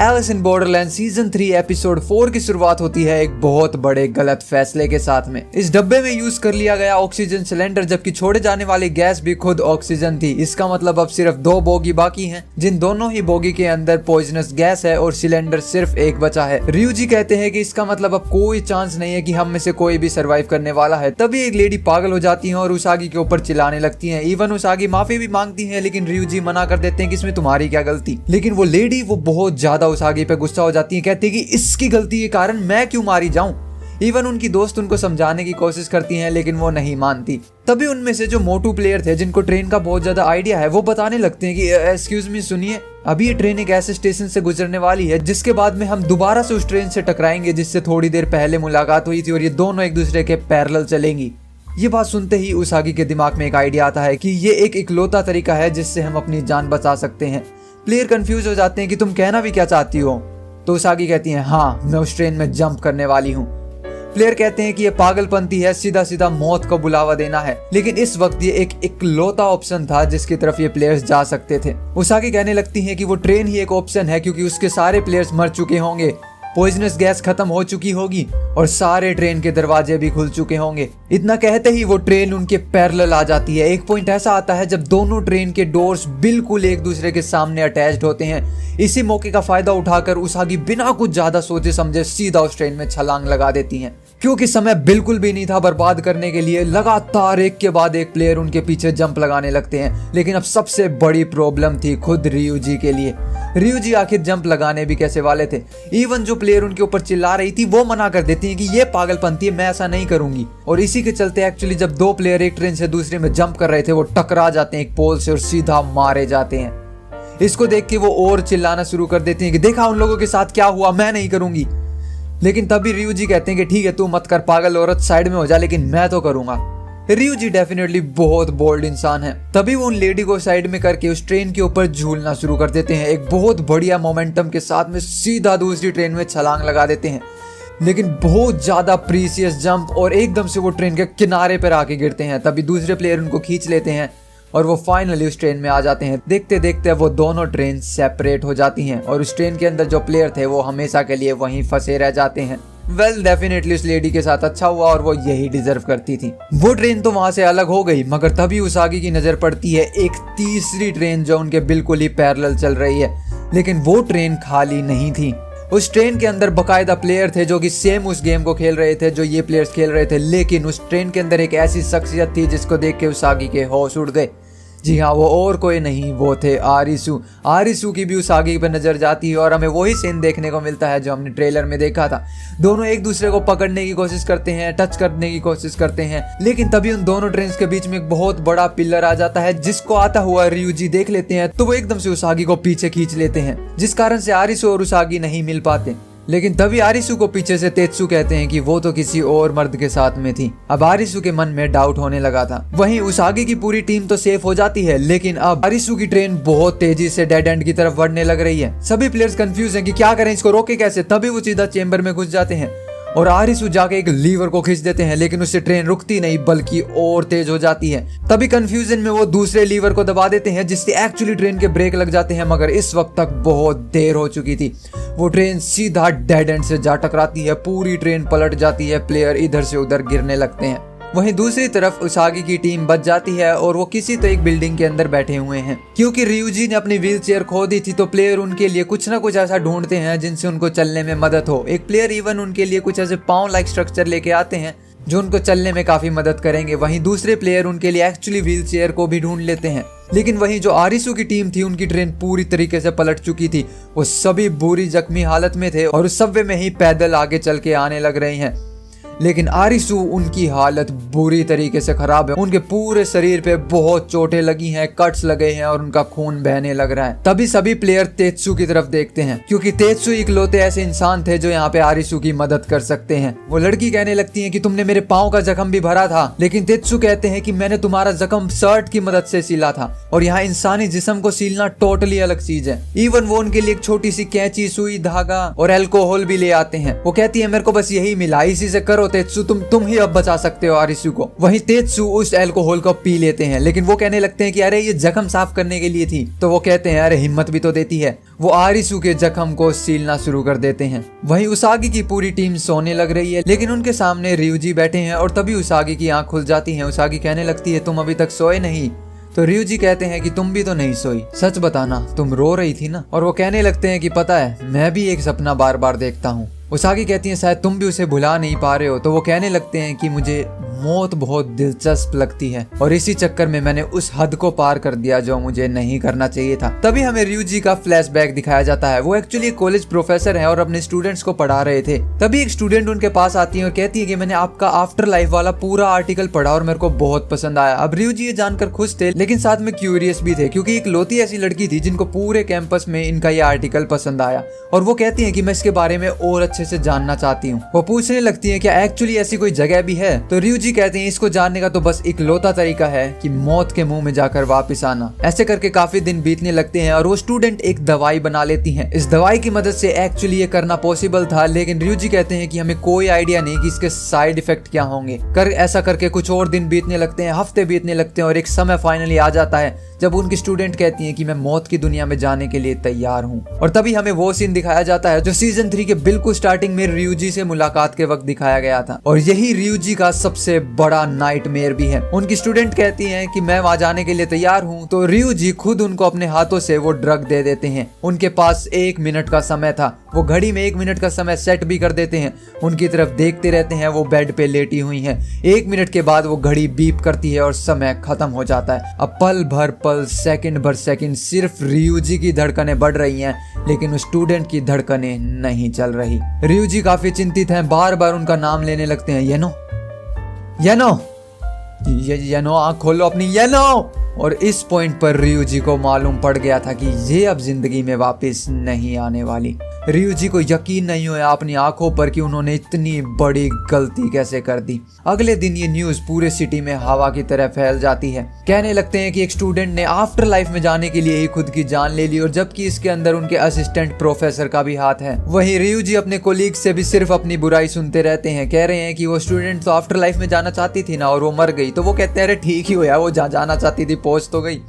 Alice in Borderland season 3 episode 4 की शुरुआत होती है एक बहुत बड़े गलत फैसले के साथ में। इस डब्बे में यूज कर लिया गया ऑक्सीजन सिलेंडर, जबकि छोड़े जाने वाली गैस भी खुद ऑक्सीजन थी। इसका मतलब अब सिर्फ 2 बोगी बाकी हैं, जिन दोनों ही बोगी के अंदर पॉइजनस गैस है और सिलेंडर सिर्फ एक बचा है। रियूजी कहते हैं कि इसका मतलब अब कोई चांस नहीं है कि हम में से कोई भी सरवाइव करने वाला है। तभी एक लेडी पागल हो जाती है और उसागी के ऊपर चिल्लाने लगती है। इवन उसागी माफी भी मांगती है, लेकिन रियूजी मना कर देते हैं कि इसमें तुम्हारी क्या गलती। लेकिन वो लेडी वो बहुत ज्यादा उसागी पे गुस्सा हो जाती है, कहती है कि इसकी गलती के कारण मैं क्यों मारी जाऊं। इवन उनकी दोस्त उनको समझाने की कोशिश करती हैं, लेकिन वो नहीं मानती। तभी उनमें से जो मोटू प्लेयर थे, जिनको ट्रेन का बहुत ज्यादा आइडिया है, वो बताने लगते हैं कि एक्सक्यूज मी, सुनिए, अभी ये ट्रेन एक ऐसे स्टेशन से गुजरने वाली है जिसके बाद में हम दोबारा से उस ट्रेन से टकराएंगे जिससे थोड़ी देर पहले मुलाकात हुई थी, और ये दोनों एक दूसरे के पैरेलल चलेंगी। ये बात सुनते ही उसागी के दिमाग में एक आइडिया आता है कि ये एक इकलौता तरीका है जिससे हम अपनी जान बचा सकते हैं। प्लेयर कंफ्यूज हो जाते हैं कि तुम कहना भी क्या चाहती हो। तो उसागी कहती है, हाँ, मैं उस ट्रेन में जंप करने वाली हूँ। प्लेयर कहते हैं कि ये पागलपंती है, सीधा सीधा मौत को बुलावा देना है। लेकिन इस वक्त ये एक इकलौता ऑप्शन था जिसकी तरफ ये प्लेयर्स जा सकते थे। उसागी कहने लगती है कि वो ट्रेन ही एक ऑप्शन है, क्योंकि उसके सारे प्लेयर्स मर चुके होंगे, पॉइजनस गैस खत्म हो चुकी होगी और सारे ट्रेन के दरवाजे भी खुल चुके होंगे। इतना कहते ही वो ट्रेन उनके पैरेलल आ जाती है। एक पॉइंट ऐसा आता है जब दोनों ट्रेन के डोर्स बिल्कुल एक दूसरे के सामने अटैच्ड होते हैं। इसी मौके का फायदा उठाकर उसागी बिना कुछ ज्यादा सोचे समझे सीधा उस ट्रेन में छलांग लगा देती हैं। क्योंकि समय बिल्कुल भी नहीं था बर्बाद करने के लिए, लगातार एक के बाद एक प्लेयर उनके पीछे जंप लगाने लगते हैं। लेकिन अब सबसे बड़ी प्रॉब्लम थी खुद रियूजी के लिए। रियूजी आखिर जंप लगाने भी कैसे वाले थे। इवन जो प्लेयर उनके ऊपर चिल्ला रही थी वो मना कर देती है कि ये पागलपंती है, मैं ऐसा नहीं करूंगी। और इसी के चलते एक्चुअली जब 2 प्लेयर एक ट्रेन से दूसरे में जंप कर रहे थे, वो टकरा जाते हैं एक पोल से और सीधा मारे जाते हैं। इसको देख के वो और चिल्लाना शुरू कर देती हैं कि देखा उन लोगों के साथ क्या हुआ, मैं नहीं करूंगी। लेकिन तभी रियूजी कहते हैं कि ठीक है, तू मत कर पागल औरत, साइड में हो जा, लेकिन मैं तो करूंगा। रियूजी डेफिनेटली बहुत बोल्ड इंसान है। तभी वो उन लेडी को साइड में करके उस ट्रेन के ऊपर झूलना शुरू कर देते हैं। एक बहुत बढ़िया मोमेंटम के साथ में सीधा दूसरी ट्रेन में छलांग लगा देते हैं। लेकिन बहुत ज्यादा प्रीसियस जंप, और एकदम से वो ट्रेन के किनारे पर आके गिरते हैं। तभी दूसरे प्लेयर उनको खींच लेते हैं और वो फाइनली उस ट्रेन में आ जाते हैं। देखते देखते वो दोनों ट्रेन सेपरेट हो जाती हैं और उस ट्रेन के अंदर जो प्लेयर थे वो हमेशा के लिए वहीं फंसे रह जाते हैं। वेल, डेफिनेटली उस लेडी के साथ अच्छा हुआ और वो यही डिजर्व करती थी। वो ट्रेन तो वहां से अलग हो गई, मगर तभी उसागी की नजर पड़ती है एक तीसरी ट्रेन जो उनके बिल्कुल ही पैरेलल चल रही है। लेकिन वो ट्रेन खाली नहीं थी। उस ट्रेन के अंदर बकायदा प्लेयर थे जो कि सेम उस गेम को खेल रहे थे जो ये प्लेयर्स खेल रहे थे। लेकिन उस ट्रेन के अंदर एक ऐसी शख्सियत थी जिसको देख के उसागी के होश उड़ गए। जी हाँ, वो और कोई नहीं, वो थे आरिसू। आरिसू की भी उसागी पर नजर जाती है और हमें वही सीन देखने को मिलता है जो हमने ट्रेलर में देखा था। दोनों एक दूसरे को पकड़ने की कोशिश करते हैं, टच करने की कोशिश करते हैं। लेकिन तभी उन दोनों ट्रेन्स के बीच में एक बहुत बड़ा पिलर आ जाता है, जिसको आता हुआ रियूजी देख लेते हैं तो वो एकदम से उसागी को पीछे खींच लेते हैं, जिस कारण से आरिसू और उसागी नहीं मिल पाते। लेकिन तभी आरिसू को पीछे से तेत्सु कहते हैं कि वो तो किसी और मर्द के साथ में थी। अब आरिसू के मन में डाउट होने लगा था। वहीं उसागी की पूरी टीम तो सेफ हो जाती है, लेकिन अब आरिसू की ट्रेन बहुत तेजी से डेड एंड की तरफ बढ़ने लग रही है। सभी प्लेयर्स कंफ्यूज हैं कि क्या करें, इसको रोके कैसे। तभी वो सीधा चेंबर में घुस जाते हैं और आरिसू जाके एक लीवर को खींच देते हैं, लेकिन उससे ट्रेन रुकती नहीं बल्कि और तेज हो जाती है। तभी कंफ्यूजन में वो दूसरे लीवर को दबा देते हैं, जिससे एक्चुअली ट्रेन के ब्रेक लग जाते हैं। मगर इस वक्त तक बहुत देर हो चुकी थी। वो ट्रेन सीधा डेड एंड से जा टकराती है, पूरी ट्रेन पलट जाती है, प्लेयर इधर से उधर गिरने लगते हैं। वहीं दूसरी तरफ उसागी की टीम बच जाती है और वो किसी तो एक बिल्डिंग के अंदर बैठे हुए हैं। क्योंकि रियूजी ने अपनी व्हील चेयर खो दी थी तो प्लेयर उनके लिए कुछ ना कुछ ऐसा ढूंढते हैं जिनसे उनको चलने में मदद हो। एक प्लेयर इवन उनके लिए कुछ ऐसे पाँव लाइक स्ट्रक्चर लेके आते हैं जो उनको चलने में काफी मदद करेंगे। वहीं दूसरे प्लेयर उनके लिए एक्चुअली व्हील चेयर को भी ढूंढ लेते हैं। लेकिन वहीं जो आरिसू की टीम थी, उनकी ट्रेन पूरी तरीके से पलट चुकी थी। वो सभी बुरी जख्मी हालत में थे और उस सबवे में ही पैदल आगे चल के आने लग रहे हैं। लेकिन आरिसू, उनकी हालत बुरी तरीके से खराब है। उनके पूरे शरीर पे बहुत चोटें लगी हैं, कट्स लगे हैं और उनका खून बहने लग रहा है। तभी सभी प्लेयर तेत्सु की तरफ देखते हैं, क्योंकि तेत्सु इकलौते ऐसे इंसान थे जो यहाँ पे आरिसू की मदद कर सकते हैं। वो लड़की कहने लगती है कि तुमने मेरे पाँव का जख्म भी भरा था, लेकिन तेत्सु कहते हैं कि मैंने तुम्हारा जख्म शर्ट की मदद से सिला था। और यहाँ इंसानी जिस्म को सीलना टोटली अलग चीज है। इवन वो उनके लिए एक छोटी सी कैंची, सुई, धागा और अल्कोहल भी ले आते हैं। वो कहती है मेरे को बस यही मिला, इसी से करो तेत्सु तुम ही अब बचा सकते हो आरिसु को। वहीं तेत्सु उस अल्कोहल को पी लेते हैं, लेकिन वो कहने लगते हैं कि अरे ये जख्म साफ करने के लिए थी। तो वो कहते हैं अरे हिम्मत भी तो देती है। वो आरिसु के जख्म को सीलना शुरू कर देते हैं। वहीं उसागी की पूरी टीम सोने लग रही है, लेकिन उनके सामने ryuji बैठे हैं और तभी उसागी की आंख खुल जाती है। उसागी कहने लगती है तुम अभी तक सोए नहीं। तो ryuji कहते हैं कि तुम भी तो नहीं सोई, सच बताना तुम रो रही थी ना। और वो कहने लगते हैं कि पता है मैं भी एक सपना बार बार देखता हूँ। उसागी कहती है शायद तुम भी उसे भुला नहीं पा रहे हो। तो वो कहने लगते हैं कि मुझे मौत बहुत दिलचस्प लगती है और इसी चक्कर में मैंने उस हद को पार कर दिया जो मुझे नहीं करना चाहिए था। तभी हमें ryuji का फ्लैशबैक दिखाया जाता है। वो एक्चुअली कॉलेज प्रोफेसर हैं और अपने स्टूडेंट्स को पढ़ा रहे थे। तभी एक स्टूडेंट उनके पास आती है और कहती है कि मैंने आपका आफ्टर लाइफ वाला पूरा आर्टिकल पढ़ा और मेरे को बहुत पसंद आया। अब ryuji ये जानकर खुश थे, लेकिन साथ में क्यूरियस भी थे, क्योंकि एक लौती ऐसी लड़की थी जिनको पूरे कैंपस में इनका ये आर्टिकल पसंद आया। और वो कहती है कि मैं इसके बारे में और अच्छे से जानना चाहती हूँ। वो पूछने लगती है क्या एक्चुअली ऐसी कोई जगह भी है। तो ryuji कहते हैं इसको जानने का तो बस इकलौता तरीका है कि मौत के मुंह में जाकर वापस आना। ऐसे करके काफी दिन बीतने लगते हैं और वो स्टूडेंट एक दवाई बना लेती हैं। इस दवाई की मदद से एक्चुअली ये करना पॉसिबल था, लेकिन ryuji कहते हैं कि हमें कोई आइडिया नहीं कि इसके साइड इफेक्ट क्या होंगे। ऐसा करके कुछ और दिन बीतने लगते हैं, हफ्ते बीतने लगते हैं और एक समय फाइनली आ जाता है जब उनकी स्टूडेंट कहती हैं कि मैं मौत की दुनिया में जाने के लिए तैयार हूँ। और तभी हमें वो सीन दिखाया जाता है जो सीजन 3 के बिल्कुल स्टार्टिंग में ryuji से मुलाकात के वक्त दिखाया गया था। और यही ryuji का सबसे बड़ा नाइटमेयर भी है। उनकी स्टूडेंट कहती हैं कि मैं वहां जाने के लिए तैयार हूँ। तो ryuji खुद उनको अपने हाथों से वो ड्रग दे देते हैं। उनके पास 1 मिनट का समय था, वो घड़ी में 1 मिनट का समय सेट भी कर देते हैं। उनकी तरफ देखते रहते हैं, वो बेड पे लेटी हुई हैं। 1 मिनट के बाद वो घड़ी बीप करती है और समय खत्म हो जाता है। अब पल भर पल, सेकंड भर सेकंड सिर्फ ryuji की धड़कनें बढ़ रही हैं, लेकिन उस स्टूडेंट की धड़कनें नहीं चल रही। ryuji काफी चिंतित हैं, बार बार उनका नाम लेने लगते हैं, येनो येनो येनो, आंख खोलो अपनी येनो। और इस पॉइंट पर ryuji को मालूम पड़ गया था कि ये अब जिंदगी में वापस नहीं आने वाली। ryuji को यकीन नहीं हुआ अपनी आंखों पर कि उन्होंने इतनी बड़ी गलती कैसे कर दी। अगले दिन ये न्यूज पूरे सिटी में हवा की तरह फैल जाती है। कहने लगते हैं कि एक स्टूडेंट ने आफ्टर लाइफ में जाने के लिए ही खुद की जान ले ली, और जबकि इसके अंदर उनके असिस्टेंट प्रोफेसर का भी हाथ है। वहीं ryuji अपने कोलीग से भी सिर्फ अपनी बुराई सुनते रहते हैं। कह रहे हैं कि वो स्टूडेंट तो आफ्टर लाइफ में जाना चाहती थी ना, और वो मर गई। तो वो कहते हैं अरे ठीक ही हुआ, वो जहाँ जाना चाहती थी पहुंच तो गई।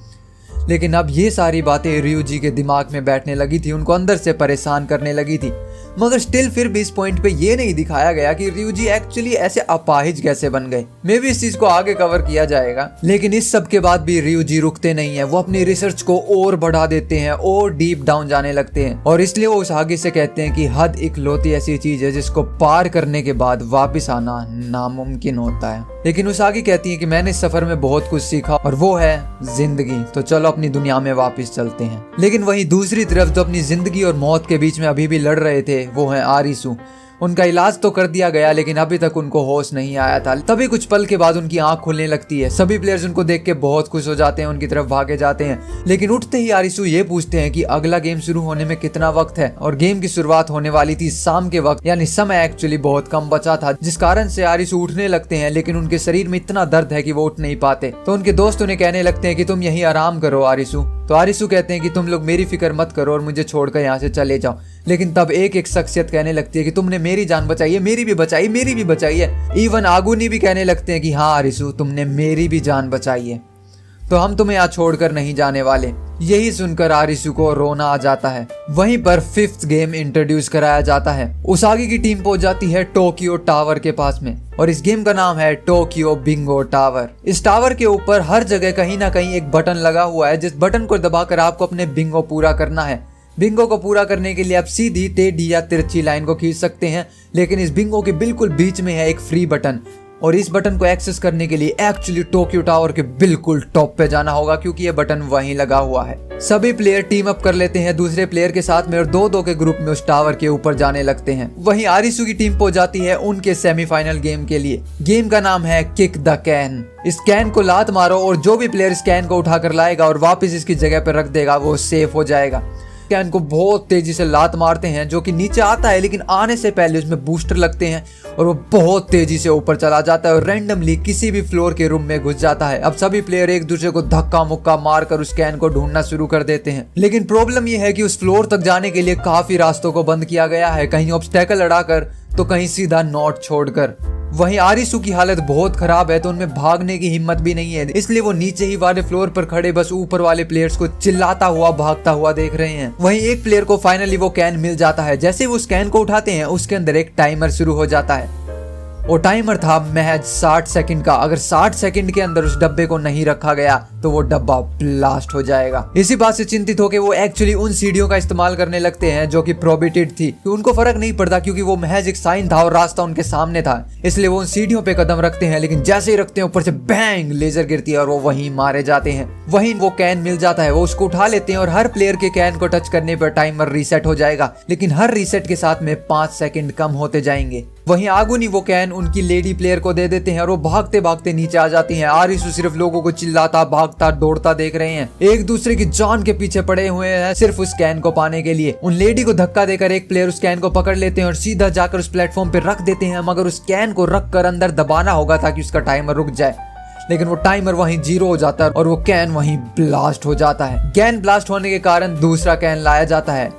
लेकिन अब ये सारी बातें ryuji के दिमाग में बैठने लगी थी, उनको अंदर से परेशान करने लगी थी। मगर स्टिल फिर भी इस पॉइंट पे ये नहीं दिखाया गया कि ryuji एक्चुअली ऐसे अपाहिज कैसे बन गए। मे भी इस चीज को आगे कवर किया जाएगा। लेकिन इस सब के बाद भी ryuji रुकते नहीं है। वो अपनी रिसर्च को और बढ़ा देते हैं और डीप डाउन जाने लगते हैं, और इसलिए वो उसागी से कहते हैं कि हद इकलौती ऐसी चीज है जिसको पार करने के बाद वापिस आना नामुमकिन होता है। लेकिन उसागी कहती है कि मैंने इस सफर में बहुत कुछ सीखा, और वो है जिंदगी। तो चलो अपनी दुनिया में वापस चलते हैं। लेकिन वहीं दूसरी तरफ जो अपनी जिंदगी और मौत के बीच में अभी भी लड़ रहे थे, वो है आरिसु। उनका इलाज तो कर दिया गया, लेकिन अभी तक उनको होश नहीं आया था। तभी कुछ पल के बाद उनकी आंख खुलने लगती है। सभी प्लेयर्स उनको देख के बहुत खुश हो जाते हैं, उनकी तरफ भागे जाते हैं। लेकिन उठते ही आरिसु ये पूछते हैं कि अगला गेम शुरू होने में कितना वक्त है। और गेम की शुरुआत होने वाली थी शाम के वक्त, यानी समय एक्चुअली बहुत कम बचा था, जिस कारण से आरिसु उठने लगते हैं। लेकिन उनके शरीर में इतना दर्द है कि वो उठ नहीं पाते। तो उनके दोस्त उन्हें कहने लगते हैं कि तुम यहीं आराम करो आरिसु। तो आरिसु कहते हैं कि तुम लोग मेरी फिक्र मत करो और मुझे छोड़कर यहाँ से चले जाओ। लेकिन तब एक शख्सियत कहने लगती है कि तुमने मेरी जान बचाई है, मेरी भी बचाई, मेरी भी बचाई है। इवन आगुनी भी कहने लगते हैं कि हाँ आरिसु, तुमने मेरी भी जान बचाई है, तो हम तुम्हें यहाँ छोड़कर नहीं जाने वाले। यही सुनकर आरिसु को रोना आ जाता है। वहीं पर 5th गेम इंट्रोड्यूस कराया जाता है। उसागी की टीम पहुंच जाती है टोक्यो टावर के पास में, और इस गेम का नाम है टोक्यो बिंगो टावर। इस टावर के ऊपर हर जगह कहीं ना कहीं एक बटन लगा हुआ है, जिस बटन को दबाकर आपको अपने बिंगो पूरा करना है। बिंगो को पूरा करने के लिए आप सीधी, टेढ़ी या तिरछी लाइन को खींच सकते हैं, लेकिन इस बिंगो के बिल्कुल बीच में है एक फ्री बटन, और इस बटन को एक्सेस करने के लिए एक्चुअली टोक्यो टावर के बिल्कुल टॉप पे जाना होगा, क्योंकि ये बटन वहीं लगा हुआ है। सभी प्लेयर टीम अप कर लेते हैं दूसरे प्लेयर के साथ में, और 2-2 के ग्रुप में उस टावर के ऊपर जाने लगते हैं। वहीं आरिसु की टीम पहुंच जाती है उनके सेमीफाइनल गेम के लिए। गेम का नाम है किक द कैन। इस कैन को लात मारो, और जो भी प्लेयर इस कैन को उठाकर लाएगा और वापस इसकी जगह पर रख देगा, वो सेफ हो जाएगा। कैन को बहुत तेजी से लात मारते हैं, जो कि नीचे आता है, लेकिन आने से पहले उसमें बूस्टर लगते हैं और वो बहुत तेजी से ऊपर चला जाता है और रैंडमली किसी भी फ्लोर के रूम में घुस जाता है। अब सभी प्लेयर एक दूसरे को धक्का मुक्का मारकर उस कैन को ढूंढना शुरू कर देते हैं। लेकिन प्रॉब्लम यह है कि उस फ्लोर तक जाने के लिए काफी रास्तों को बंद किया गया है, कहीं ऑब्स्टेकल अड़ाकर तो कहीं सीधा नॉट छोड़कर। वहीं आरिसू की हालत बहुत खराब है तो उनमें भागने की हिम्मत भी नहीं है, इसलिए वो नीचे ही वाले फ्लोर पर खड़े बस ऊपर वाले प्लेयर्स को चिल्लाता हुआ भागता हुआ देख रहे हैं। वहीं एक प्लेयर को फाइनली वो कैन मिल जाता है। जैसे वो उस कैन को उठाते हैं उसके अंदर एक टाइमर शुरू हो जाता है। वो टाइमर था महज 60 सेकंड का। अगर 60 सेकंड के अंदर उस डब्बे को नहीं रखा गया तो वो डब्बा ब्लास्ट हो जाएगा। इसी बात से चिंतित होकर वो एक्चुअली उन सीढ़ियों का इस्तेमाल करने लगते हैं जो कि प्रोहिबिटेड थी। कि उनको फर्क नहीं पड़ता क्योंकि वो महज एक साइन था और रास्ता उनके सामने था, इसलिए वो उन सीढ़ियों पे कदम रखते हैं। लेकिन जैसे ही रखते हैं ऊपर से बैंग लेजर गिरती है और वो वहीं मारे जाते हैं। वहीं वो कैन मिल जाता है, वो उसको उठा लेते हैं और हर प्लेयर के कैन को टच करने पर टाइमर रीसेट हो जाएगा, लेकिन हर रीसेट के साथ में 5 सेकंड कम होते जाएंगे। वहीं आगुनी वो कैन उनकी लेडी प्लेयर को दे देते हैं और वो भागते भागते नीचे आ जाती हैं। आरिसू सिर्फ लोगों को चिल्लाता भागता दौड़ता देख रहे हैं, एक दूसरे की जान के पीछे पड़े हुए हैं सिर्फ उस कैन को पाने के लिए। उन लेडी को धक्का देकर एक प्लेयर उस कैन को पकड़ लेते हैं और सीधा जाकर उस प्लेटफॉर्म पे रख देते हैं, मगर उस कैन को रख कर अंदर दबाना होगा ताकि उसका टाइमर रुक जाए। लेकिन वो टाइमर वहीं 0 हो जाता है और वो कैन वहीं ब्लास्ट हो जाता है। कैन ब्लास्ट होने के कारण दूसरा कैन लाया जाता है।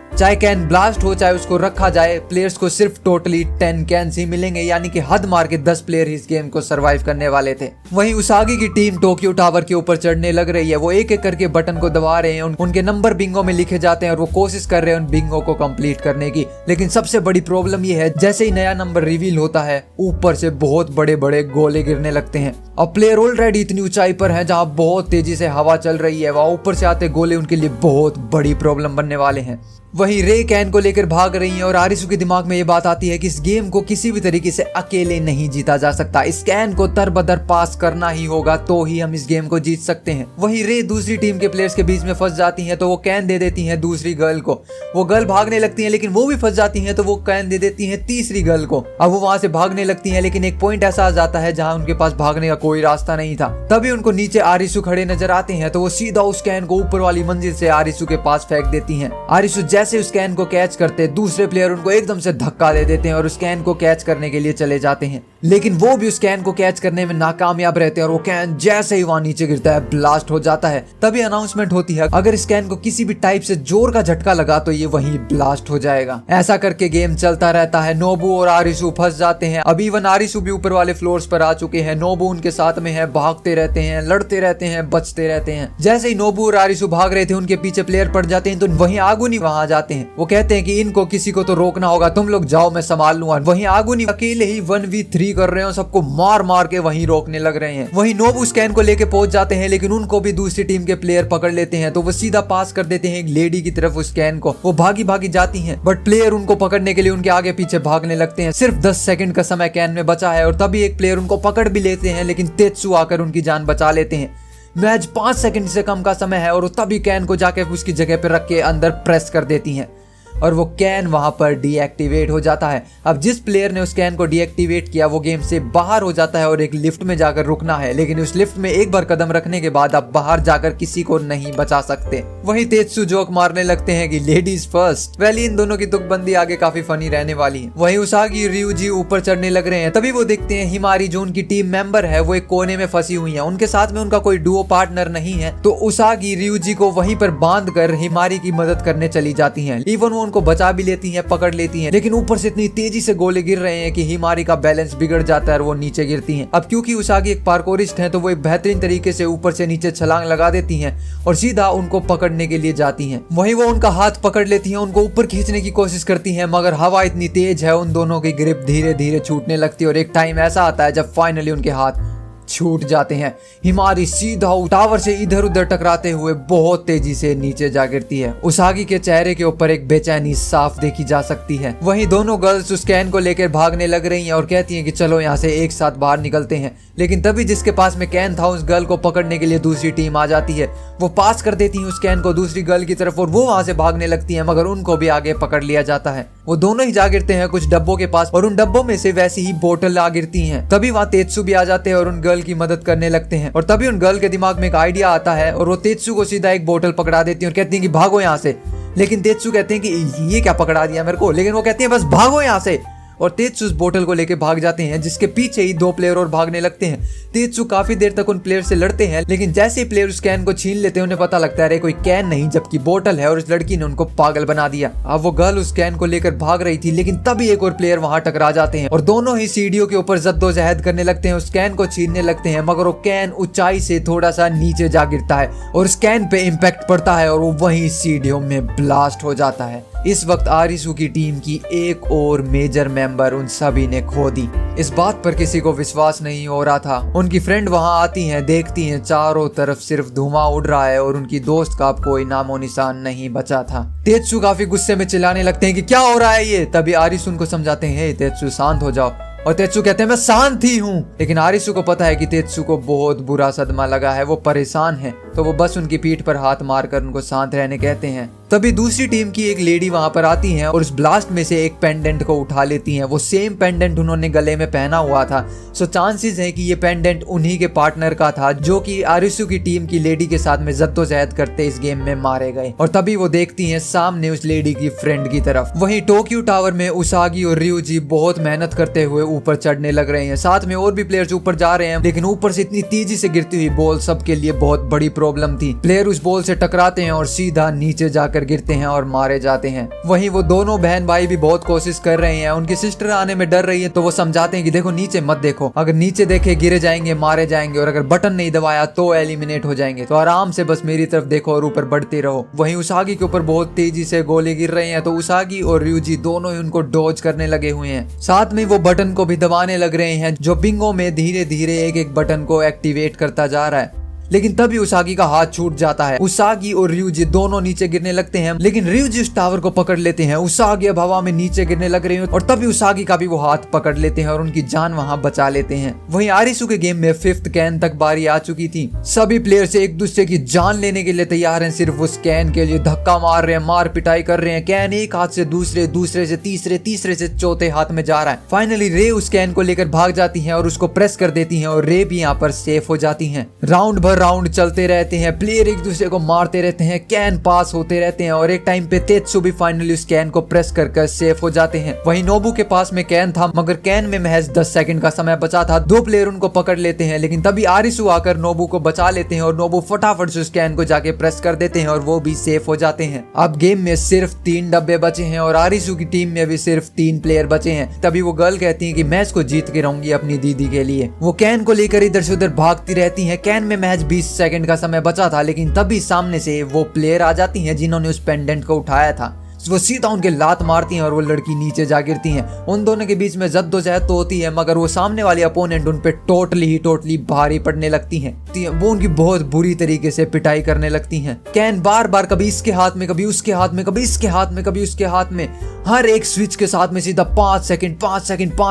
चाहे कैन ब्लास्ट हो चाहे उसको रखा जाए, प्लेयर्स को सिर्फ टोटली 10 कैन ही मिलेंगे, यानी कि हद मार के 10 प्लेयर इस गेम को सरवाइव करने वाले थे। वहीं उसागी की टीम टोक्यो टावर के ऊपर चढ़ने लग रही है। वो एक एक करके बटन को दबा रहे हैं, उनके नंबर बिंगो में लिखे जाते हैं और वो कोशिश कर रहे हैं उन बिंगो को कंप्लीट करने की। लेकिन सबसे बड़ी प्रॉब्लम ये है, जैसे ही नया नंबर रिवील होता है ऊपर से बहुत बड़े बड़े गोले गिरने लगते हैं। अब प्लेयर ऑलरेडी इतनी ऊंचाई पर है जहाँ बहुत तेजी से हवा चल रही है, वहाँ ऊपर से आते गोले उनके लिए बहुत बड़ी प्रॉब्लम बनने वाले हैं। वहीं रे कैन को लेकर भाग रही है और आरिसू के दिमाग में ये बात आती है कि इस गेम को किसी भी तरीके से अकेले नहीं जीता जा सकता, इस कैन को तरबदर पास करना ही होगा तो ही हम इस गेम को जीत सकते हैं। वहीं रे दूसरी टीम के प्लेयर्स के बीच में फंस जाती हैं तो वो कैन दे देती हैं दूसरी गर्ल को। वो गर्ल भागने लगती है लेकिन वो भी फंस जाती हैं तो वो कैन दे देती हैं तीसरी गर्ल को। अब वो वहां से भागने लगती है लेकिन एक पॉइंट ऐसा आ जाता है जहाँ उनके पास भागने का कोई रास्ता नहीं था। तभी उनको नीचे आरिसू खड़े नजर आते हैं तो वो सीधा उस कैन को ऊपर वाली मंजिल से आरिसू के पास फेंक देती हैं। आरिसू जैसे उस कैन को कैच करते दूसरे प्लेयर उनको एकदम से धक्का दे देते हैं और उस कैन को कैच करने के लिए चले जाते हैं, लेकिन वो भी उस कैन को कैच करने में नाकामयाब रहते हैं और वो कैन जैसे ही वहां नीचे गिरता है ब्लास्ट हो जाता है। तभी अनाउंसमेंट होती है अगर इस कैन को किसी भी टाइप से जोर का झटका लगा तो ये वहीं ब्लास्ट हो जाएगा। ऐसा करके गेम चलता रहता है। नोबू और आरिसू फंस जाते हैं। अब इवन आरिसू भी ऊपर वाले फ्लोर्स पर आ चुके हैं। नोबू उनके साथ में है, भागते रहते हैं, लड़ते रहते हैं, बचते रहते हैं। जैसे ही नोबू और आरिसू भाग रहे थे उनके पीछे प्लेयर पड़ जाते हैं तो वहीं आगुनी वहां आ जाते हैं। वो कहते हैं कि इनको किसी को तो रोकना होगा, तुम लोग जाओ मैं संभाल लूंगा। वहीं आगुनी अकेले ही 1v3 कर रहे हैं, सबको मार मार के वहीं रोकने लग रहे हैं। वहीं नोबू उस कैन को लेके पहुंच जाते हैं लेकिन उनको भी दूसरी टीम के प्लेयर पकड़ लेते हैं तो वो सीधा पास कर देते हैं एक लेडी की तरफ उस कैन को। वो भागी भागी जाती हैं बट प्लेयर उनको पकड़ने के लिए उनके आगे पीछे भागने लगते हैं। सिर्फ 10 सेकंड का समय कैन में बचा है और तभी एक प्लेयर उनको पकड़ भी लेते हैं लेकिन तेत्सु आकर उनकी जान बचा लेते हैं। मैच 5 सेकंड से कम का समय है और तभी कैन को जाके उसकी जगह पर रख के अंदर प्रेस कर देती हैं और वो कैन वहां पर डीएक्टिवेट हो जाता है। अब जिस प्लेयर ने उस कैन को डीएक्टिवेट किया वो गेम से बाहर हो जाता है और एक लिफ्ट में जाकर रुकना है, लेकिन उस लिफ्ट में एक बार कदम रखने के बाद आप बाहर जाकर किसी को नहीं बचा सकते। वहीं तेत्सु जोक मारने लगते हैं कि लेडीज फर्स्ट। वैली इन दोनों की तुकबंदी आगे काफी फनी रहने वाली है। वहीं उसागी ryuji ऊपर चढ़ने लग रहे हैं तभी वो देखते हैं हिमारी जो उनकी टीम मेंबर है वो एक कोने में फंसी हुई है। उनके साथ में उनका कोई डुओ पार्टनर नहीं है तो उसागी ryuji को वहीं पर बांध कर हिमारी की मदद करने चली जाती है। इवन वो उनको बचा भी लेती हैं, पकड़ लेती हैं, लेकिन ऊपर से इतनी तेजी से गोले गिर रहे हैं कि हिमारी का बैलेंस बिगड़ जाता है और वो नीचे गिरती हैं। अब क्योंकि उसागी एक पार्कोरिस्ट हैं तो वो एक बेहतरीन तरीके से ऊपर से नीचे छलांग लगा देती हैं और सीधा उनको पकड़ने के लिए जाती हैं। वहीं वो उनका हाथ पकड़ लेती हैं, उनको ऊपर खींचने की कोशिश करती हैं मगर हवा इतनी तेज है उन दोनों की ग्रिप धीरे धीरे छूटने लगती है और एक टाइम ऐसा आता है जब फाइनली उनके हाथ छूट जाते हैं। हिमारी सीधा टावर से इधर उधर टकराते हुए बहुत तेजी से नीचे जा गिरती है। उसागी के चेहरे के ऊपर एक बेचैनी साफ देखी जा सकती है। वहीं दोनों गर्ल्स उस कैन को लेकर भागने लग रही हैं और कहती हैं कि चलो यहाँ से एक साथ बाहर निकलते हैं, लेकिन तभी जिसके पास में कैन था उस गर्ल को पकड़ने के लिए दूसरी टीम आ जाती है। वो पास कर देती है उस कैन को दूसरी गर्ल की तरफ और वो वहां से भागने लगती है मगर उनको भी आगे पकड़ लिया जाता है। वो दोनों ही जा गिरते हैं कुछ डब्बों के पास और उन डब्बों में से वैसी ही बोतल आ गिरती हैं। तभी वहाँ तेत्सु भी आ जाते हैं और उन गर्ल की मदद करने लगते हैं और तभी उन गर्ल के दिमाग में एक आइडिया आता है और वो तेत्सु को सीधा एक बोतल पकड़ा देती है और कहती है कि भागो यहाँ से। लेकिन तेत्सु कहते हैं कि ये क्या पकड़ा दिया मेरे को, लेकिन वो कहते हैं बस भागो यहाँ से। और तेत्सु उस बोतल को लेके भाग जाते हैं, जिसके पीछे ही 2 प्लेयर और भागने लगते हैं। तेत्सु काफी देर तक उन प्लेयर से लड़ते हैं, लेकिन जैसे ही प्लेयर उस कैन को छीन लेते हैं उन्हें पता लगता है अरे कोई कैन नहीं जबकि बोतल है और उस लड़की ने उनको पागल बना दिया। अब वो गर्ल उस कैन को लेकर भाग रही थी, लेकिन तभी एक और प्लेयर वहां टकरा जाते हैं और दोनों ही सीढ़ियों के ऊपर जद्दोजहद करने लगते हैं, उस कैन को छीनने लगते हैं, मगर वो कैन ऊंचाई से थोड़ा सा नीचे जा गिरता है और उस कैन पे इम्पैक्ट पड़ता है और वो वहीं सीढ़ियों में ब्लास्ट हो जाता है। इस वक्त आरिसु की टीम की एक और मेजर मेंबर उन सभी ने खो दी। इस बात पर किसी को विश्वास नहीं हो रहा था। उनकी फ्रेंड वहां आती हैं, देखती हैं चारों तरफ सिर्फ धुआं उड़ रहा है और उनकी दोस्त का अब कोई नामो निशान नहीं बचा था। तेत्सु काफी गुस्से में चिल्लाने लगते हैं कि क्या हो रहा है ये। तभी आरिसु उनको समझाते हैं तेत्सु शांत हो जाओ, और तेत्सु कहते हैं मैं शांत ही हूँ। लेकिन आरिसु को पता है कि तेत्सु को बहुत बुरा सदमा लगा है, वो परेशान है, तो वो बस उनकी पीठ पर हाथ मारकर उनको शांत रहने कहते हैं। तभी दूसरी टीम की एक लेडी वहां पर आती हैं और उस ब्लास्ट में से एक पेंडेंट को उठा लेती हैं। वो सेम पेंडेंट उन्होंने गले में पहना हुआ था, सो चांसेस है कि ये पेंडेंट उन्हीं के पार्टनर का था जो कि आरिसु की टीम की लेडी के साथ में जद्दोजहद करते इस गेम में मारे गए। और तभी वो देखती हैं सामने उस लेडी की फ्रेंड की तरफ। वहीं टोक्यो टावर में उसागी और ryuji बहुत मेहनत करते हुए ऊपर चढ़ने लग रहे हैं, साथ में और भी प्लेयर्स ऊपर जा रहे हैं, लेकिन ऊपर से इतनी तेजी से गिरती हुई बॉल सबके लिए बहुत बड़ी प्रॉब्लम थी। प्लेयर उस बॉल से टकराते हैं और सीधा नीचे जाकर गिरते हैं और मारे जाते हैं। वहीं वो दोनों बहन भाई भी बहुत कोशिश कर रहे हैं, उनकी सिस्टर आने में डर रही है, तो वो समझाते हैं कि देखो नीचे मत देखो, अगर नीचे देखे गिरे जाएंगे, मारे जाएंगे, और अगर बटन नहीं दबाया तो एलिमिनेट हो जाएंगे, तो आराम से बस मेरी तरफ देखो और ऊपर बढ़ते रहो। वहीं उसागी के ऊपर बहुत तेजी से गोले गिर रहे हैं, तो उसागी और ryuji दोनों ही उनको डॉज करने लगे हुए हैं। साथ में वो बटन को भी दबाने लग रहे हैं, जो बिंगो में धीरे धीरे एक एक बटन को एक्टिवेट करता जा रहा है। लेकिन तभी उसागी का हाथ छूट जाता है। उसागी और ryuji दोनों नीचे गिरने लगते हैं, लेकिन ryuji उस टावर को पकड़ लेते हैं। उसागी अब हवा में नीचे गिरने लग रही है और तभी उसागी का भी वो हाथ पकड़ लेते हैं और उनकी जान वहां बचा लेते हैं। वहीं आरिसु के गेम में 5th कैन तक बारी आ चुकी थी। सभी प्लेयर से एक दूसरे की जान लेने के लिए तैयार हैं, सिर्फ उस कैन के लिए धक्का मार रहे हैं, मार पिटाई कर रहे हैं। कैन एक हाथ से दूसरे, दूसरे से तीसरे, तीसरे से चौथे हाथ में जा रहा है। फाइनली रे उस कैन को लेकर भाग जाती है और उसको प्रेस कर देती है और रे भी यहाँ पर सेफ हो जाती है। राउंड भर राउंड चलते रहते हैं, प्लेयर एक दूसरे को मारते रहते हैं, कैन पास होते रहते हैं और एक टाइम पे तेत्सु भी फाइनली उस कैन को प्रेस कर सेफ हो जाते हैं। वहीं नोबू के पास में कैन था, मगर कैन में महज 10 सेकंड का समय बचा था। 2 प्लेयर उनको पकड़ लेते हैं, लेकिन तभी आरिसु आकर नोबू को बचा लेते हैं और नोबू फटाफट से उस कैन को जाके प्रेस कर देते हैं और वो भी सेफ हो जाते हैं। अब गेम में सिर्फ 3 डब्बे बचे हैं और आरिसु की टीम में भी सिर्फ 3 प्लेयर बचे हैं। तभी वो गर्ल कहती है कि मैं इसको जीत के रहूंगी अपनी दीदी के लिए। वो कैन को लेकर इधर से उधर भागती रहती है। कैन में महज 20 सेकंड का समय बचा था, लेकिन तभी सामने से वो प्लेयर आ जाती हैं जिन्होंने उस पेंडेंट को उठाया था। वो सीधा उनके लात मारती हैं और वो लड़की नीचे जा गिरती हैं। उन दोनों के बीच में जद्दोजहद तो होती है, मगर वो सामने वाली अपोनेंट उन पे टोटली भारी पड़ने लगती हैं। वो उनकी बहुत बुरी तरीके से पिटाई करने लगती हैं। कैन बार बार कभी इसके हाथ में, कभी उसके हाथ में, कभी इसके हाथ में, कभी उसके हाथ में, हर एक स्विच के साथ में सीधा 5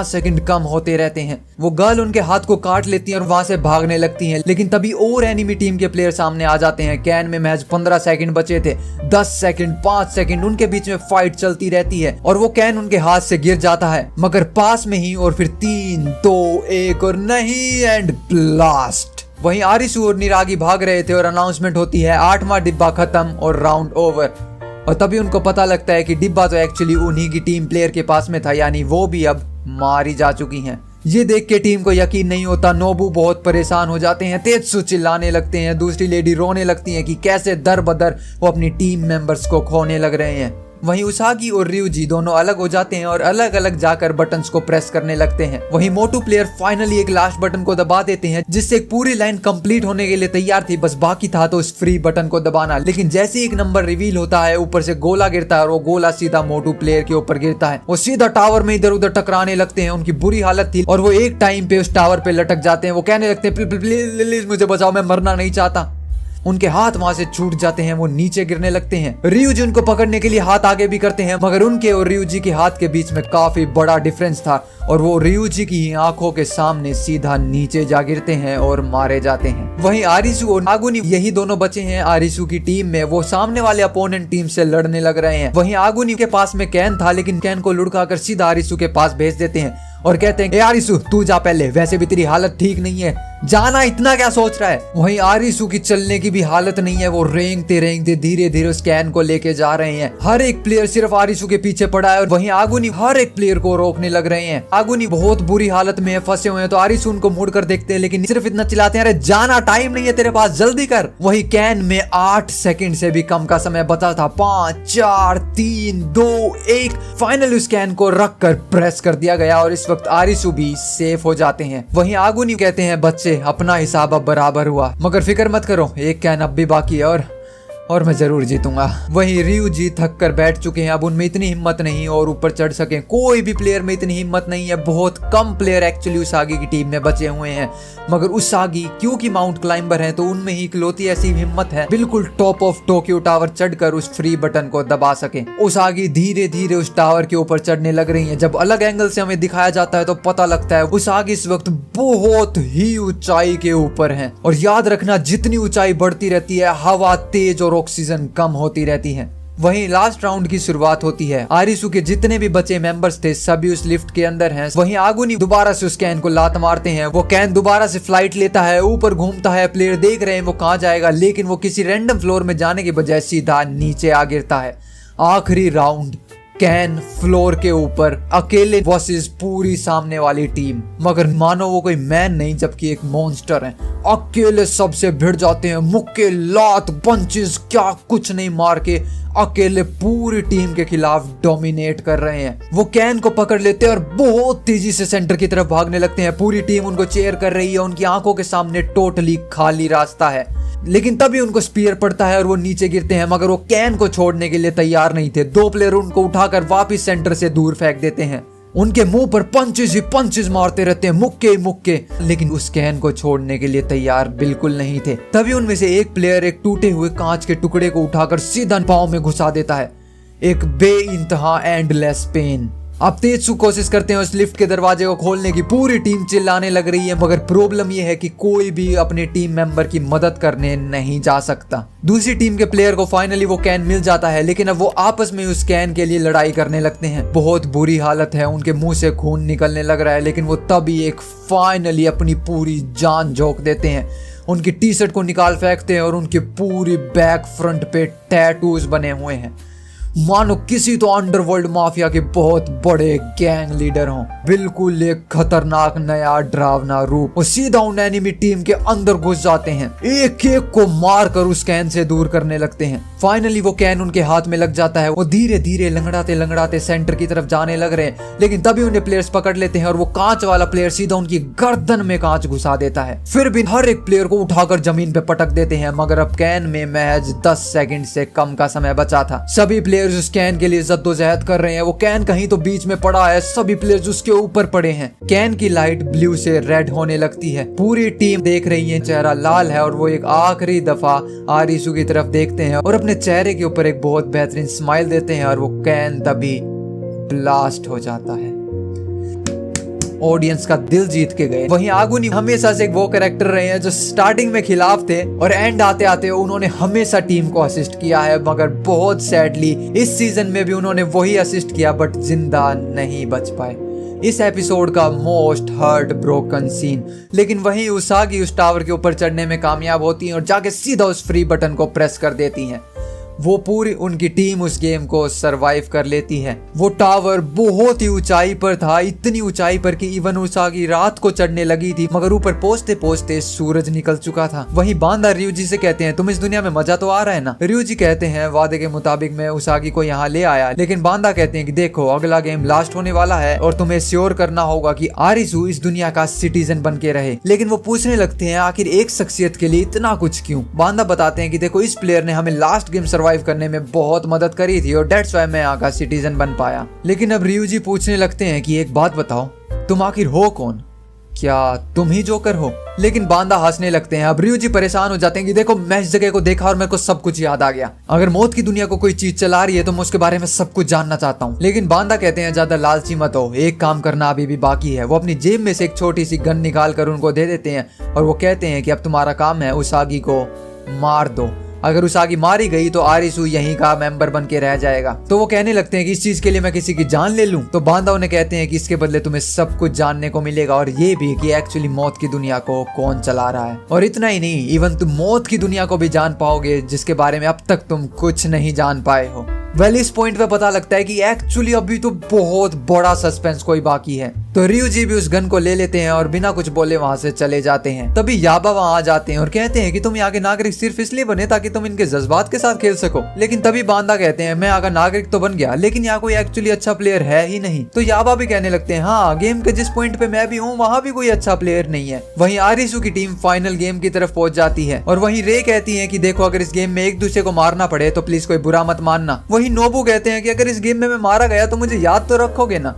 सेकंड कम होते रहते हैं। वो गर्ल उनके हाथ को काट लेती है और वहां से भागने लगती हैं, लेकिन तभी और एनिमी टीम के प्लेयर सामने आ जाते हैं। कैन में महज 15 सेकंड बचे थे। 10 सेकंड, 5 सेकंड उनके बीच में फाइट चलती रहती है और वो कैन उनके हाथ से गिर जाता है, मगर पास में ही, और फिर 3, 2, 1 और नहीं, एंड ब्लास्ट। वहीं आरिसु और निरागी भाग रहे थे और अनाउंसमेंट होती है 8वां डिब्बा खत्म और राउंड ओवर। और तभी उनको पता लगता है कि डिब्बा तो एक्चुअली उन्हीं की टीम प्लेयर के पास में था, यानी वो भी अब मारी जा चुकी हैं। ये देख के टीम को यकीन नहीं होता। नोबू बहुत परेशान हो जाते हैं, तेत्सु चिल्लाने लगते हैं, दूसरी लेडी रोने लगती हैं कि कैसे दर बदर वो अपनी टीम मेंबर्स को खोने लग रहे हैं। वहीं उसागी और ryuji दोनों अलग हो जाते हैं और अलग अलग जाकर बटन्स को प्रेस करने लगते हैं। वहीं मोटू प्लेयर फाइनली एक लास्ट बटन को दबा देते हैं, जिससे एक पूरी लाइन कंप्लीट होने के लिए तैयार थी, बस बाकी था तो उस फ्री बटन को दबाना। लेकिन जैसे एक नंबर रिवील होता है, ऊपर से गोला गिरता है और वो गोला सीधा मोटू प्लेयर के ऊपर गिरता है। वो सीधा टावर में इधर उधर टकराने लगते हैं। उनकी बुरी हालत थी और वो एक टाइम पे उस टावर पे लटक जाते हैं। वो कहने लगते हैं प्लीज मुझे बचाओ, मैं मरना नहीं चाहता। उनके हाथ वहां से छूट जाते हैं, वो नीचे गिरने लगते हैं। ryuji उनको पकड़ने के लिए हाथ आगे भी करते हैं, मगर उनके और ryuji के हाथ के बीच में काफी बड़ा डिफरेंस था और वो ryuji की आंखों के सामने सीधा नीचे जा गिरते हैं और मारे जाते हैं। वहीं आरिसु और आगुनी यही दोनों बचे हैं आरिसु की टीम में। वो सामने वाले अपोनेंट टीम से लड़ने लग रहे हैं। वहीं आगुनी के पास में कैन था, लेकिन कैन को लुढ़का कर सीधा आरिसु के पास भेज देते हैं। और कहते हैं आरिसु तू जा पहले, वैसे भी तेरी हालत ठीक नहीं है, जाना, इतना क्या सोच रहा है। वहीं आरिसु की चलने की भी हालत नहीं है, वो रेंगते धीरे धीरे उस कैन को लेके जा रहे हैं। हर एक प्लेयर सिर्फ आरिसु के पीछे पड़ा है और वहीं आगुनी हर एक प्लेयर को रोकने लग रहे हैं। आगुनी बहुत बुरी हालत में है, फंसे हुए हैं, तो आरिसु उनको मुड़कर देखते हैं लेकिन सिर्फ इतना चिल्लाते हैं, अरे जाना, टाइम नहीं है तेरे पास, जल्दी कर। वही कैन में 8 सेकंड से भी कम का समय बचा था। 5 4 3 2 1 फाइनल उस कैन को रख कर प्रेस कर दिया गया और इस वक्त आरिसु भी सेफ हो जाते हैं। वहीं आगुनी कहते हैं बच्चे अपना हिसाब अब बराबर हुआ, मगर फिक्र मत करो, एक कैन अब भी बाकी है और मैं जरूर जीतूंगा। वहीं ryuji थक कर बैठ चुके हैं, अब उनमें इतनी हिम्मत नहीं और ऊपर चढ़ सके, कोई भी प्लेयर में इतनी हिम्मत नहीं है। बहुत कम प्लेयर एक्चुअली उसागी की टीम में बचे हुए हैं, मगर उसागी क्योंकि माउंट क्लाइंबर है तो उनमें ही इकलौती ऐसी हिम्मत है बिल्कुल टॉप ऑफ टोक्यो टावर चढ़कर उस फ्री बटन को दबा सके। उसागी धीरे धीरे उस टावर के ऊपर चढ़ने लग रही है। जब अलग एंगल से हमें दिखाया जाता है तो पता लगता है उसागी इस वक्त बहुत ही ऊंचाई के ऊपर है। और याद रखना, जितनी ऊंचाई बढ़ती रहती है हवा तेज और ऑक्सीजन कम होती रहती है। वहीं लास्ट राउंड की शुरुआत होती है। आरिसु के जितने भी बचे मेंबर्स थे सभी उस लिफ्ट के अंदर हैं। वहीं आगुनी दोबारा से उस कैन को लात मारते हैं, वो कैन दोबारा से फ्लाइट लेता है, ऊपर घूमता है, प्लेयर देख रहे हैं वो कहां जाएगा, लेकिन वो किसी रैंडम फ्लोर में जाने के बजाय सीधा नीचे आ गिरता है। आखिरी राउंड, कैन फ्लोर के ऊपर अकेले वर्सेस पूरी सामने वाली टीम, मगर मानो वो कोई मैन नहीं जबकि एक मॉन्स्टर है। अकेले सबसे भिड़ जाते हैं, मुक्के, लात, पंचेस, क्या कुछ नहीं मार के अकेले पूरी टीम के खिलाफ डोमिनेट कर रहे हैं। वो कैन को पकड़ लेते हैं और बहुत तेजी से सेंटर की तरफ भागने लगते हैं। पूरी टीम उनको चेयर कर रही है, उनकी आंखों के सामने टोटली खाली रास्ता है, लेकिन तभी उनको स्पीयर पड़ता है और वो नीचे गिरते हैं, मगर वो कैन को छोड़ने के लिए तैयार नहीं थे। 2 प्लेयर उनको उठाकर वापस सेंटर से दूर फेंक देते हैं। उनके मुंह पर पंचेस ही पंचेस मारते रहते हैं, मुक्के, लेकिन उस कैन को छोड़ने के लिए तैयार बिल्कुल नहीं थे। तभी उनमें से एक प्लेयर एक टूटे हुए कांच के टुकड़े को उठाकर सीधा पांव में घुसा देता है। एक बेइंतहा एंडलेस पेन। अब तेज कोशिश करते हैं उस लिफ्ट के दरवाजे को खोलने की, पूरी टीम चिल्लाने लग रही है, मगर प्रॉब्लम यह है कि कोई भी अपने टीम मेंबर की मदद करने नहीं जा सकता। दूसरी टीम के प्लेयर को फाइनली वो कैन मिल जाता है, लेकिन अब वो आपस में उस कैन के लिए लड़ाई करने लगते हैं। बहुत बुरी हालत है, उनके मुंह से खून निकलने लग रहा है, लेकिन वो तभी एक फाइनली अपनी पूरी जान झोंक देते हैं। उनकी टी शर्ट को निकाल फेंकते हैं और उनके पूरी बैक फ्रंट पे टैटूज बने हुए हैं, मानो किसी तो अंडरवर्ल्ड माफिया के बहुत बड़े गैंग लीडर हों। बिल्कुल एक खतरनाक नया डरावना रूप। वो सीधा उन एनिमी टीम के अंदर घुस जाते हैं, एक एक को मारकर उस कैन से दूर करने लगते हैं। फाइनली वो कैन उनके हाथ में लग जाता है। वो धीरे धीरे लंगड़ाते सेंटर की तरफ जाने लग रहे हैं, लेकिन तभी उन्हें प्लेयर्स पकड़ लेते हैं और वो कांच वाला प्लेयर सीधा उनकी गर्दन में कांच घुसा देता है। फिर भी हर एक प्लेयर को उठाकर जमीन पे पटक देते हैं, मगर अब कैन में महज 10 सेकंड से कम का समय बचा था। सभी प्लेयर्स उस कैन के लिए जद्दोजहद कर रहे हैं। वो कैन कहीं तो बीच में पड़ा है, सभी प्लेयर्स उसके ऊपर पड़े हैं। कैन की लाइट ब्लू से रेड होने लगती है, पूरी टीम देख रही है, चेहरा लाल है और वो एक आखिरी दफा आरिसु की तरफ देखते हैं और अपने चेहरे के ऊपर एक बहुत बेहतरीन स्माइल देते हैं और वो कैन तभी ब्लास्ट हो जाता है। ऑडियंस का दिल जीत के गए। वहीं आगुनी हमेशा से एक वो कैरेक्टर रहे हैं जो स्टार्टिंग में खिलाफ थे और एंड आते आते उन्होंने हमेशा टीम को असिस्ट किया है, मगर बहुत सैडली इस सीजन में भी उन्होंने वही असिस्ट किया बट जिंदा नहीं बच पाए। इस एपिसोड का मोस्ट हार्ट ब्रोकन सीन। लेकिन वहीं उसागी उस टावर के ऊपर चढ़ने में कामयाब होती हैं और जाके सीधा उस फ्री बटन को प्रेस कर देती हैं। वो पूरी उनकी टीम उस गेम को सरवाइव कर लेती है। वो टावर बहुत ही ऊंचाई पर था, इतनी ऊंचाई पर कि इवन उसागी रात को चढ़ने लगी थी, मगर ऊपर पहुंचते पहुंचते सूरज निकल चुका था। वहीं बांदा ryuji से कहते हैं तुम इस दुनिया में मजा तो आ रहा है ना। ryuji कहते हैं वादे के मुताबिक मैं उसागी को यहाँ ले आया, लेकिन बांदा कहते हैं कि देखो अगला गेम लास्ट होने वाला है और तुम्हें श्योर करना होगा कि आरिसु इस दुनिया का सिटीजन बन के रहे। लेकिन वो पूछने लगते हैं आखिर एक शख्सियत के लिए इतना कुछ क्यों। बांदा बताते हैं कि देखो इस प्लेयर ने हमें लास्ट गेम सर्वाइव करने में बहुत मदद करी थी और दैट्स व्हाई मैं यहाँ का सिटीजन बन पाया। लेकिन अब ryuji पूछने लगते हैं कि एक बात बताओ, तुम आखिर हो कौन, क्या तुम ही जोकर हो। लेकिन बांदा हंसने लगते हैं। अब ryuji परेशान हो जाते हैं कि देखो मैं इस जगह को देखा और मेरे को सब कुछ याद आ गया, अगर मौत की दुनिया को कोई चीज चला रही है तो मैं उसके बारे में सब कुछ जानना चाहता हूँ। लेकिन बांदा कहते हैं ज्यादा लालची मत हो, एक काम करना अभी भी बाकी है। वो अपनी जेब में से एक छोटी सी गन निकाल कर उनको दे देते हैं और वो कहते हैं कि अब तुम्हारा काम है उसागी को मार दो। अगर उसागी मारी गई तो आरिसू यहीं का मेंबर बन के रह जाएगा। तो वो कहने लगते हैं कि इस चीज के लिए मैं किसी की जान ले लूं। तो बांदा उन्हें कहते हैं कि इसके बदले तुम्हें सब कुछ जानने को मिलेगा और ये भी कि एक्चुअली मौत की दुनिया को कौन चला रहा है। और इतना ही नहीं, इवन तुम मौत की दुनिया को भी जान पाओगे जिसके बारे में अब तक तुम कुछ नहीं जान पाए हो। वेल इस पॉइंट पे पता लगता है कि एक्चुअली अभी तो बहुत बड़ा सस्पेंस कोई बाकी है। तो रियूजी भी उस गन को ले लेते हैं और बिना कुछ बोले वहां से चले जाते हैं। तभी याबा वहां आ जाते हैं और कहते हैं कि तुम यहाँ के नागरिक सिर्फ इसलिए बने ताकि तुम इनके जज्बात के साथ खेल सको। लेकिन तभी बांदा कहते हैं मैं यहाँ का नागरिक तो बन गया लेकिन यहाँ कोई एक्चुअली अच्छा प्लेयर है ही नहीं। तो याबा भी कहने लगते हैं हाँ, गेम के जिस पॉइंट पे मैं भी हूँ वहाँ भी कोई अच्छा प्लेयर नहीं है। वहीं आरिसू की टीम फाइनल गेम की तरफ पहुंच जाती है और वहीं रे कहती है कि देखो अगर इस गेम में एक दूसरे को मारना पड़े तो प्लीज कोई बुरा मत मानना। वहीं नोबू कहते हैं कि अगर इस गेम में मैं मारा गया तो मुझे याद तो रखोगे ना।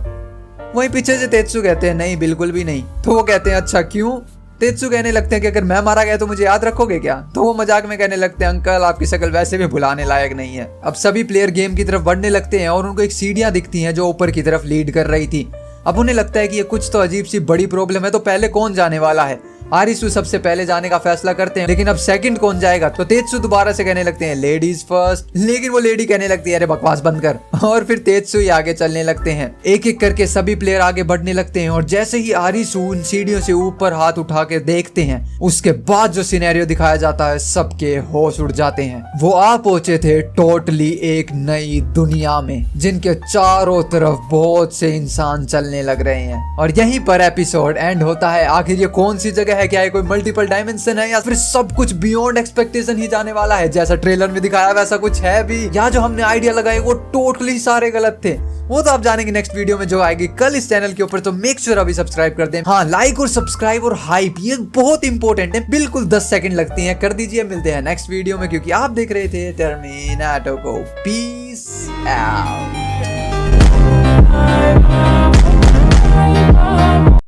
वहीं पीछे से तेत्सु कहते हैं नहीं, बिल्कुल भी नहीं। तो वो कहते हैं अच्छा क्यों? तेत्सु कहने लगते हैं कि अगर मैं मारा गया तो मुझे याद रखोगे क्या? तो वो मजाक में कहने लगते हैं अंकल आपकी शक्ल वैसे भी भुलाने लायक नहीं है। अब सभी प्लेयर गेम की तरफ बढ़ने लगते हैं और उनको एक सीढ़ियां दिखती हैं जो ऊपर की तरफ लीड कर रही थी। अब उन्हें लगता है कि ये कुछ तो अजीब सी बड़ी प्रॉब्लम है, तो पहले कौन जाने वाला है? आरिसू सबसे पहले जाने का फैसला करते हैं, लेकिन अब सेकंड कौन जाएगा? तो तेत्सु दोबारा से कहने लगते हैं लेडीज फर्स्ट, लेकिन वो लेडी कहने लगती है अरे बकवास बंद कर। और फिर तेत्सु ही आगे चलने लगते हैं। एक एक करके सभी प्लेयर आगे बढ़ने लगते हैं और जैसे ही आरिसू उन सीढ़ियों से ऊपर हाथ उठा के देखते हैं उसके बाद जो सिनेरियो दिखाया जाता है सबके होश उड़ जाते हैं। वो आ पहुंचे थे टोटली एक नई दुनिया में जिनके चारों तरफ बहुत से इंसान चलने लग रहे हैं। और यहीं पर एपिसोड एंड होता है। आखिर ये कौन सी जगह है? क्या ये कोई मल्टीपल डायमेंशन है या फिर सब कुछ बियॉन्ड एक्सपेक्टेशन ही जाने वाला है? जैसा ट्रेलर में दिखाया वैसा कुछ है भी, या जो हमने आइडिया लगाए वो टोटली सारे गलत थे? वो तो आप जानेंगे नेक्स्ट वीडियो में जो आएगी कल इस चैनल के ऊपर। तो मेक श्योर अभी सब्सक्राइब कर दें। हाँ, लाइक और सब्सक्राइब और हाइप ये बहुत इंपॉर्टेंट है, बिल्कुल 10 सेकंड लगती हैं, कर दीजिए। मिलते हैं नेक्स्ट वीडियो में क्योंकि आप देख रहे थे टर्मिनेटर को। Peace out.